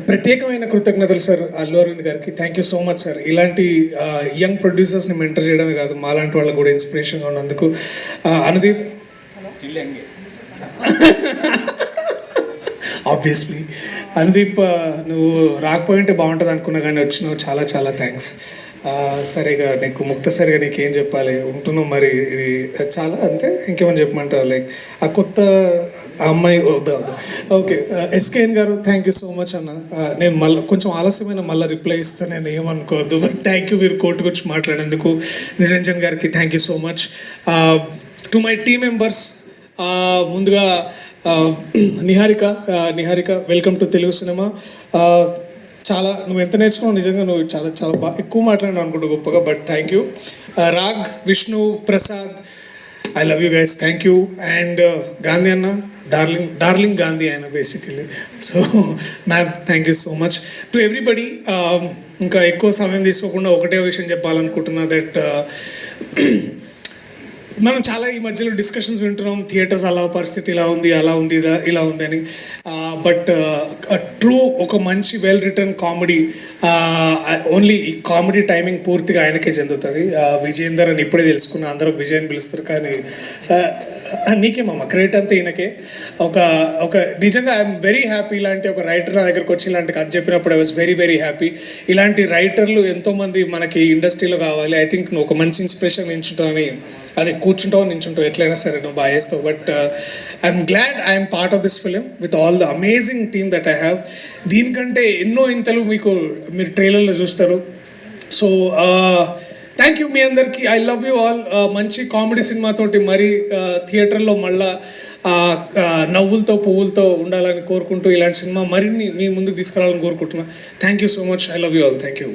ప్రత్యేకమైన కృతజ్ఞతలు సార్ అల్లు అరవింద్ గారికి. Thank you so much sir. ఇలాంటి యంగ్ ప్రొడ్యూసర్స్ని మెంటర్ చేయడమే కాదు, మాలాంటి వాళ్ళకు కూడా ఇన్స్పిరేషన్గా ఉన్నందుకు. అనుదీప్ ఆబ్వియస్లీ అనుదీప్, నువ్వు రాకపోయింటే బాగుంటుంది అనుకున్నా కానీ వచ్చినావు, చాలా చాలా థ్యాంక్స్. సరిగా నీకు ముక్తసరిగా నీకేం చెప్పాలి, ఉంటున్నావు మరి, ఇది చాలా అంతే. ఇంకేమైనా చెప్పమంటావు? లైక్ ఆ కొత్త అమ్మాయి వద్దా? ఓకే. ఎస్కేఎన్ గారు, థ్యాంక్ యూ సో మచ్ అన్న. నేను మళ్ళీ కొంచెం ఆలస్యమైన మళ్ళీ రిప్లై ఇస్తాను, నేను ఏమనుకోవద్దు, బట్ థ్యాంక్ యూ మీరు కోర్టు గురించి మాట్లాడేందుకు. నిరంజన్ గారికి thank you so much. To my team members, ముందుగా Niharika welcome to Telugu cinema. చాలా నువ్వు ఎంత నేర్చుకున్నావు, నిజంగా నువ్వు చాలా చాలా బాగా ఎక్కువ మాట్లాడినావు అనుకుంటా గొప్పగా, but thank you. Raag, Vishnu, Prasad, I love you guys, thank you. And Gandhi అన్న, డార్లింగ్ గాంధీ ఆయన basically. So ma'am, thank you so much to everybody. ఇంకా ఎక్కువ సమయం తీసుకోకుండా ఒకటే విషయం చెప్పాలనుకుంటున్నా, దట్ మనం చాలా ఈ మధ్యలో డిస్కషన్స్ వింటున్నాం, థియేటర్స్ అలా పరిస్థితి ఇలా ఉంది, అలా ఉంది, ఇలా ఉంది అని. బట్ ట్రూ ఒక మంచి వెల్ రిటర్న్ కామెడీ, ఓన్లీ ఈ కామెడీ టైమింగ్ పూర్తిగా ఆయనకే చెందుతుంది. విజయేందర్ అని ఇప్పుడే తెలుసుకున్నా, అందరూ విజయ్ అని పిలుస్తారు, కానీ నీకేమమ్మా క్రెడిట్ అంతా ఈయనకే. ఒక నిజంగా ఐఎమ్ వెరీ హ్యాపీ. ఇలాంటి ఒక రైటర్ నా దగ్గరకు వచ్చి ఇలాంటి కథ చెప్పినప్పుడు I was very very happy. ఇలాంటి రైటర్లు ఎంతోమంది మనకి ఇండస్ట్రీలో కావాలి. ఐ థింక్ నువ్వు ఒక మంచి ఇన్స్పిరేషన్ నించుంటావని, అదే కూర్చుంటావు నించుంటావు ఎట్లయినా సరే నువ్వు బాగా చేస్తావు. But I'm glad I'm part of this film with all the amazing team that I have. దీనికంటే ఎన్నో ఇంతలు మీరు ట్రైలర్లో చూస్తారు. సో థ్యాంక్ యూ మీ అందరికీ. I love you all. మంచి కామెడీ సినిమాతోటి మరీ థియేటర్లో మళ్ళా నవ్వులతో పువ్వులతో ఉండాలని కోరుకుంటూ, ఇలాంటి సినిమా మరిన్ని మీ ముందుకు తీసుకురావాలని కోరుకుంటున్నా. Thank you so much. I love you all. Thank you.